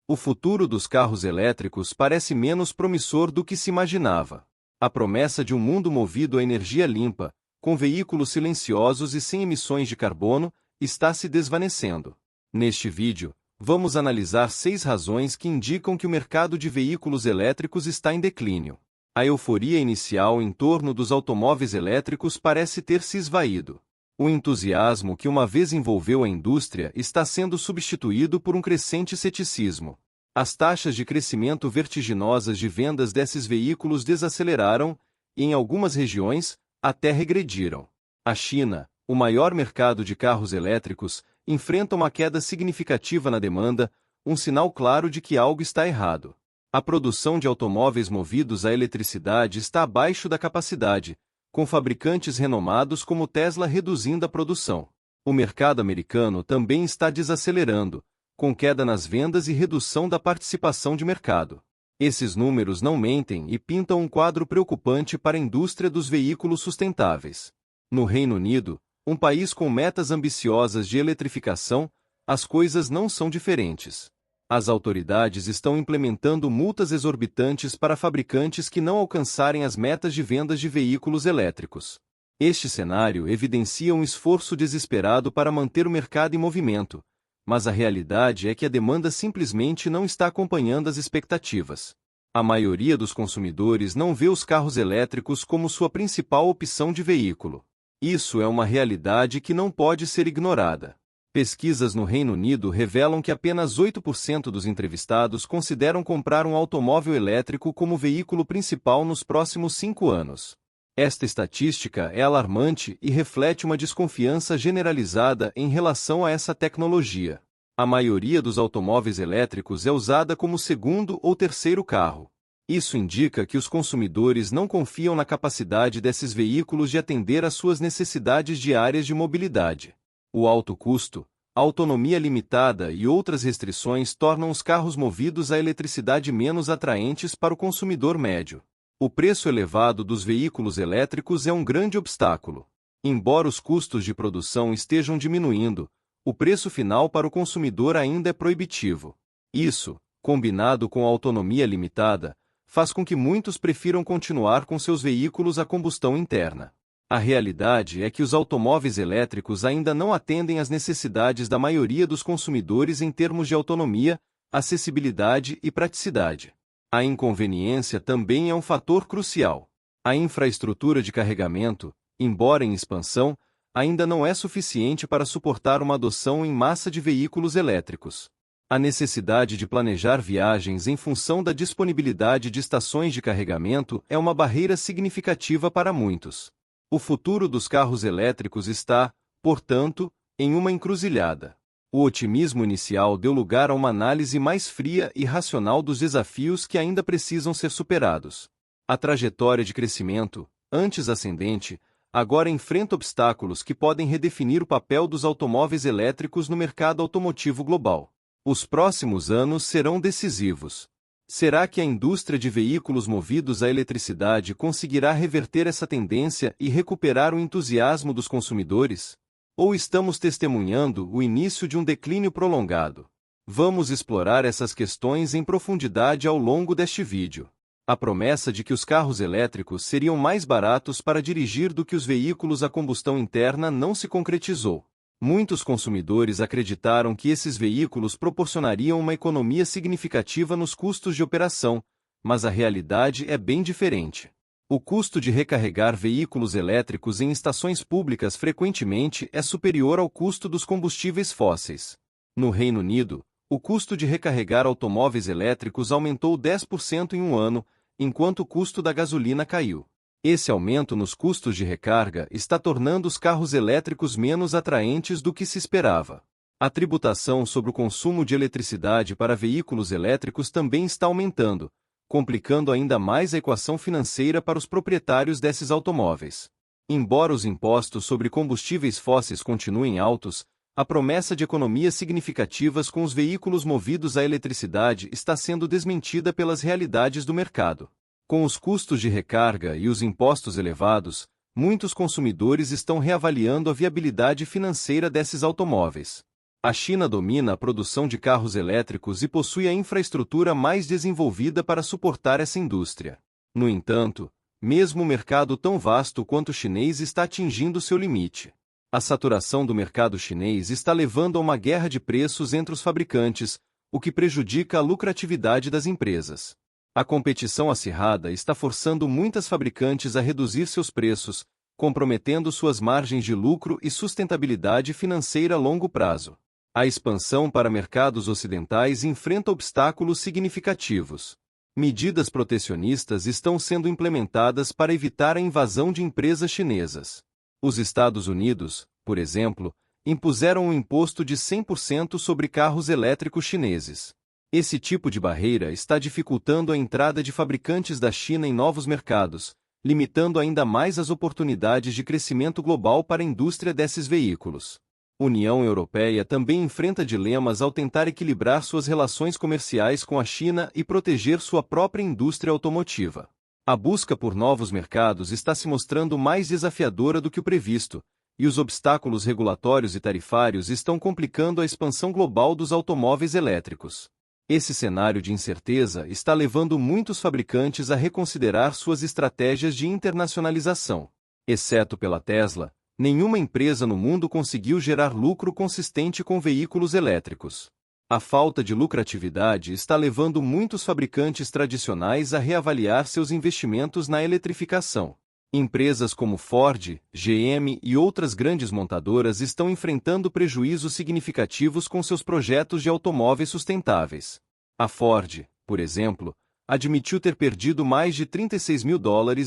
O futuro dos carros elétricos parece menos promissor do que se imaginava. A promessa de um mundo movido a energia limpa, com veículos silenciosos e sem emissões de carbono, está se desvanecendo. Neste vídeo, vamos analisar 6 razões que indicam que o mercado de veículos elétricos está em declínio. A euforia inicial em torno dos automóveis elétricos parece ter se esvaído. O entusiasmo que uma vez envolveu a indústria está sendo substituído por um crescente ceticismo. As taxas de crescimento vertiginosas de vendas desses veículos desaceleraram e, em algumas regiões, até regrediram. A China, o maior mercado de carros elétricos, enfrenta uma queda significativa na demanda, um sinal claro de que algo está errado. A produção de automóveis movidos à eletricidade está abaixo da capacidade, com fabricantes renomados como Tesla reduzindo a produção. O mercado americano também está desacelerando, com queda nas vendas e redução da participação de mercado. Esses números não mentem e pintam um quadro preocupante para a indústria dos veículos sustentáveis. No Reino Unido, um país com metas ambiciosas de eletrificação, as coisas não são diferentes. As autoridades estão implementando multas exorbitantes para fabricantes que não alcançarem as metas de vendas de veículos elétricos. Este cenário evidencia um esforço desesperado para manter o mercado em movimento, mas a realidade é que a demanda simplesmente não está acompanhando as expectativas. A maioria dos consumidores não vê os carros elétricos como sua principal opção de veículo. Isso é uma realidade que não pode ser ignorada. Pesquisas no Reino Unido revelam que apenas 8% dos entrevistados consideram comprar um automóvel elétrico como veículo principal nos próximos 5 anos. Esta estatística é alarmante e reflete uma desconfiança generalizada em relação a essa tecnologia. A maioria dos automóveis elétricos é usada como segundo ou terceiro carro. Isso indica que os consumidores não confiam na capacidade desses veículos de atender às suas necessidades diárias de mobilidade. O alto custo, a autonomia limitada e outras restrições tornam os carros movidos à eletricidade menos atraentes para o consumidor médio. O preço elevado dos veículos elétricos é um grande obstáculo. Embora os custos de produção estejam diminuindo, o preço final para o consumidor ainda é proibitivo. Isso, combinado com a autonomia limitada, faz com que muitos prefiram continuar com seus veículos a combustão interna. A realidade é que os automóveis elétricos ainda não atendem às necessidades da maioria dos consumidores em termos de autonomia, acessibilidade e praticidade. A inconveniência também é um fator crucial. A infraestrutura de carregamento, embora em expansão, ainda não é suficiente para suportar uma adoção em massa de veículos elétricos. A necessidade de planejar viagens em função da disponibilidade de estações de carregamento é uma barreira significativa para muitos. O futuro dos carros elétricos está, portanto, em uma encruzilhada. O otimismo inicial deu lugar a uma análise mais fria e racional dos desafios que ainda precisam ser superados. A trajetória de crescimento, antes ascendente, agora enfrenta obstáculos que podem redefinir o papel dos automóveis elétricos no mercado automotivo global. Os próximos anos serão decisivos. Será que a indústria de veículos movidos à eletricidade conseguirá reverter essa tendência e recuperar o entusiasmo dos consumidores? Ou estamos testemunhando o início de um declínio prolongado? Vamos explorar essas questões em profundidade ao longo deste vídeo. A promessa de que os carros elétricos seriam mais baratos para dirigir do que os veículos a combustão interna não se concretizou. Muitos consumidores acreditaram que esses veículos proporcionariam uma economia significativa nos custos de operação, mas a realidade é bem diferente. O custo de recarregar veículos elétricos em estações públicas frequentemente é superior ao custo dos combustíveis fósseis. No Reino Unido, o custo de recarregar automóveis elétricos aumentou 10% em um ano, enquanto o custo da gasolina caiu. Esse aumento nos custos de recarga está tornando os carros elétricos menos atraentes do que se esperava. A tributação sobre o consumo de eletricidade para veículos elétricos também está aumentando, complicando ainda mais a equação financeira para os proprietários desses automóveis. Embora os impostos sobre combustíveis fósseis continuem altos, a promessa de economias significativas com os veículos movidos à eletricidade está sendo desmentida pelas realidades do mercado. Com os custos de recarga e os impostos elevados, muitos consumidores estão reavaliando a viabilidade financeira desses automóveis. A China domina a produção de carros elétricos e possui a infraestrutura mais desenvolvida para suportar essa indústria. No entanto, mesmo o mercado tão vasto quanto o chinês está atingindo seu limite. A saturação do mercado chinês está levando a uma guerra de preços entre os fabricantes, o que prejudica a lucratividade das empresas. A competição acirrada está forçando muitas fabricantes a reduzir seus preços, comprometendo suas margens de lucro e sustentabilidade financeira a longo prazo. A expansão para mercados ocidentais enfrenta obstáculos significativos. Medidas protecionistas estão sendo implementadas para evitar a invasão de empresas chinesas. Os Estados Unidos, por exemplo, impuseram um imposto de 100% sobre carros elétricos chineses. Esse tipo de barreira está dificultando a entrada de fabricantes da China em novos mercados, limitando ainda mais as oportunidades de crescimento global para a indústria desses veículos. União Europeia também enfrenta dilemas ao tentar equilibrar suas relações comerciais com a China e proteger sua própria indústria automotiva. A busca por novos mercados está se mostrando mais desafiadora do que o previsto, e os obstáculos regulatórios e tarifários estão complicando a expansão global dos automóveis elétricos. Esse cenário de incerteza está levando muitos fabricantes a reconsiderar suas estratégias de internacionalização. Exceto pela Tesla, nenhuma empresa no mundo conseguiu gerar lucro consistente com veículos elétricos. A falta de lucratividade está levando muitos fabricantes tradicionais a reavaliar seus investimentos na eletrificação. Empresas como Ford, GM e outras grandes montadoras estão enfrentando prejuízos significativos com seus projetos de automóveis sustentáveis. A Ford, por exemplo, admitiu ter perdido mais de $36 mil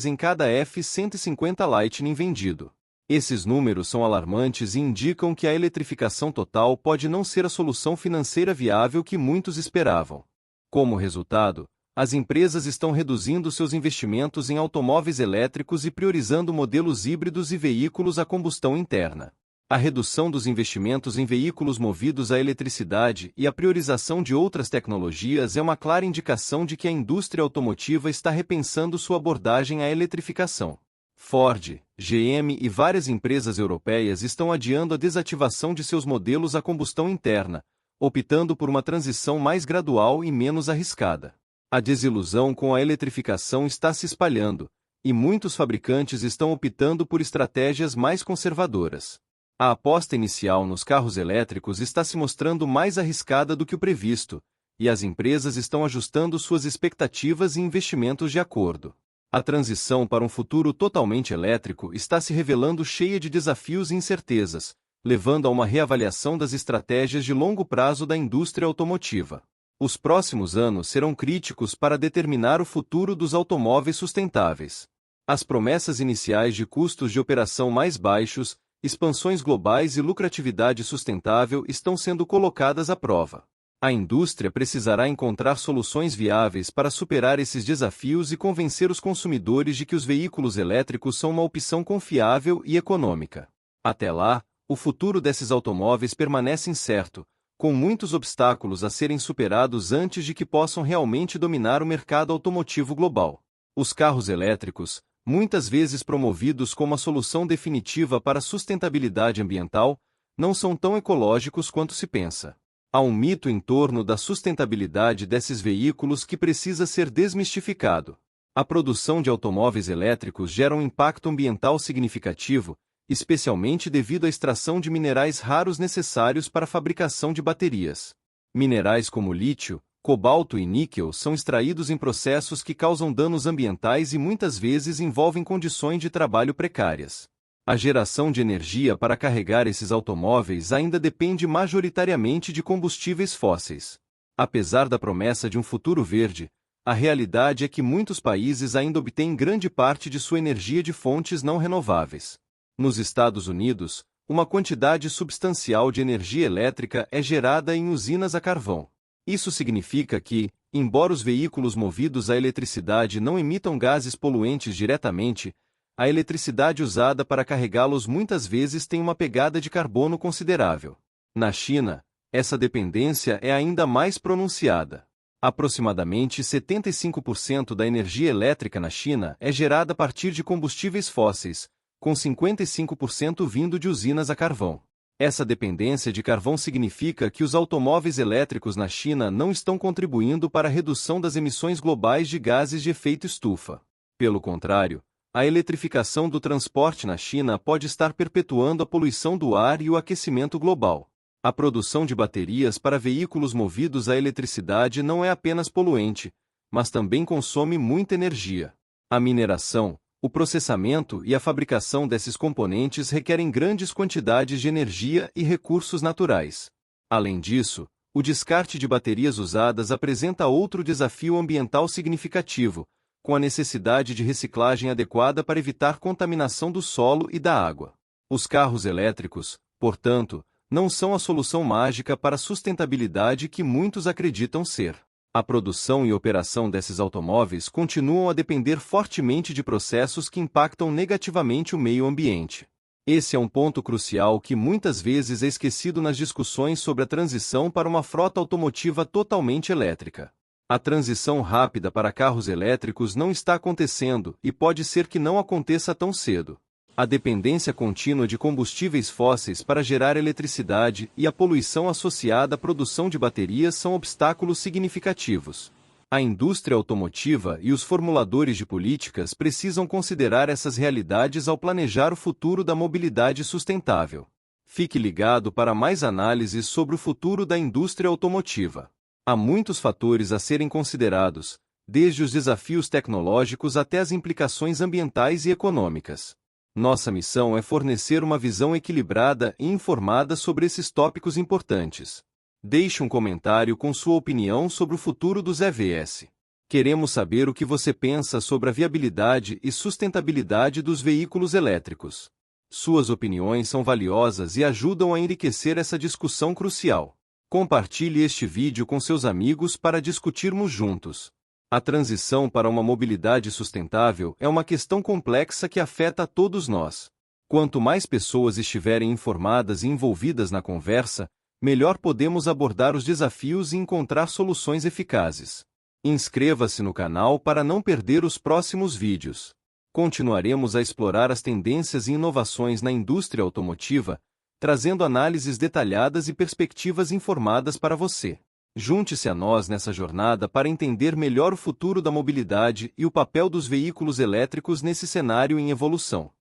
em cada F-150 Lightning vendido. Esses números são alarmantes e indicam que a eletrificação total pode não ser a solução financeira viável que muitos esperavam. Como resultado, as empresas estão reduzindo seus investimentos em automóveis elétricos e priorizando modelos híbridos e veículos a combustão interna. A redução dos investimentos em veículos movidos a eletricidade e a priorização de outras tecnologias é uma clara indicação de que a indústria automotiva está repensando sua abordagem à eletrificação. Ford, GM e várias empresas europeias estão adiando a desativação de seus modelos a combustão interna, optando por uma transição mais gradual e menos arriscada. A desilusão com a eletrificação está se espalhando, e muitos fabricantes estão optando por estratégias mais conservadoras. A aposta inicial nos carros elétricos está se mostrando mais arriscada do que o previsto, e as empresas estão ajustando suas expectativas e investimentos de acordo. A transição para um futuro totalmente elétrico está se revelando cheia de desafios e incertezas, levando a uma reavaliação das estratégias de longo prazo da indústria automotiva. Os próximos anos serão críticos para determinar o futuro dos automóveis sustentáveis. As promessas iniciais de custos de operação mais baixos, expansões globais e lucratividade sustentável estão sendo colocadas à prova. A indústria precisará encontrar soluções viáveis para superar esses desafios e convencer os consumidores de que os veículos elétricos são uma opção confiável e econômica. Até lá, o futuro desses automóveis permanece incerto, com muitos obstáculos a serem superados antes de que possam realmente dominar o mercado automotivo global. Os carros elétricos, muitas vezes promovidos como a solução definitiva para a sustentabilidade ambiental, não são tão ecológicos quanto se pensa. Há um mito em torno da sustentabilidade desses veículos que precisa ser desmistificado. A produção de automóveis elétricos gera um impacto ambiental significativo, especialmente devido à extração de minerais raros necessários para a fabricação de baterias. Minerais como lítio, cobalto e níquel são extraídos em processos que causam danos ambientais e muitas vezes envolvem condições de trabalho precárias. A geração de energia para carregar esses automóveis ainda depende majoritariamente de combustíveis fósseis. Apesar da promessa de um futuro verde, a realidade é que muitos países ainda obtêm grande parte de sua energia de fontes não renováveis. Nos Estados Unidos, uma quantidade substancial de energia elétrica é gerada em usinas a carvão. Isso significa que, embora os veículos movidos à eletricidade não emitam gases poluentes diretamente, a eletricidade usada para carregá-los muitas vezes tem uma pegada de carbono considerável. Na China, essa dependência é ainda mais pronunciada. Aproximadamente 75% da energia elétrica na China é gerada a partir de combustíveis fósseis, com 55% vindo de usinas a carvão. Essa dependência de carvão significa que os automóveis elétricos na China não estão contribuindo para a redução das emissões globais de gases de efeito estufa. Pelo contrário, a eletrificação do transporte na China pode estar perpetuando a poluição do ar e o aquecimento global. A produção de baterias para veículos movidos à eletricidade não é apenas poluente, mas também consome muita energia. A mineração, o processamento e a fabricação desses componentes requerem grandes quantidades de energia e recursos naturais. Além disso, o descarte de baterias usadas apresenta outro desafio ambiental significativo, com a necessidade de reciclagem adequada para evitar contaminação do solo e da água. Os carros elétricos, portanto, não são a solução mágica para a sustentabilidade que muitos acreditam ser. A produção e operação desses automóveis continuam a depender fortemente de processos que impactam negativamente o meio ambiente. Esse é um ponto crucial que muitas vezes é esquecido nas discussões sobre a transição para uma frota automotiva totalmente elétrica. A transição rápida para carros elétricos não está acontecendo e pode ser que não aconteça tão cedo. A dependência contínua de combustíveis fósseis para gerar eletricidade e a poluição associada à produção de baterias são obstáculos significativos. A indústria automotiva e os formuladores de políticas precisam considerar essas realidades ao planejar o futuro da mobilidade sustentável. Fique ligado para mais análises sobre o futuro da indústria automotiva. Há muitos fatores a serem considerados, desde os desafios tecnológicos até as implicações ambientais e econômicas. Nossa missão é fornecer uma visão equilibrada e informada sobre esses tópicos importantes. Deixe um comentário com sua opinião sobre o futuro dos EVs. Queremos saber o que você pensa sobre a viabilidade e sustentabilidade dos veículos elétricos. Suas opiniões são valiosas e ajudam a enriquecer essa discussão crucial. Compartilhe este vídeo com seus amigos para discutirmos juntos. A transição para uma mobilidade sustentável é uma questão complexa que afeta a todos nós. Quanto mais pessoas estiverem informadas e envolvidas na conversa, melhor podemos abordar os desafios e encontrar soluções eficazes. Inscreva-se no canal para não perder os próximos vídeos. Continuaremos a explorar as tendências e inovações na indústria automotiva, trazendo análises detalhadas e perspectivas informadas para você. Junte-se a nós nessa jornada para entender melhor o futuro da mobilidade e o papel dos veículos elétricos nesse cenário em evolução.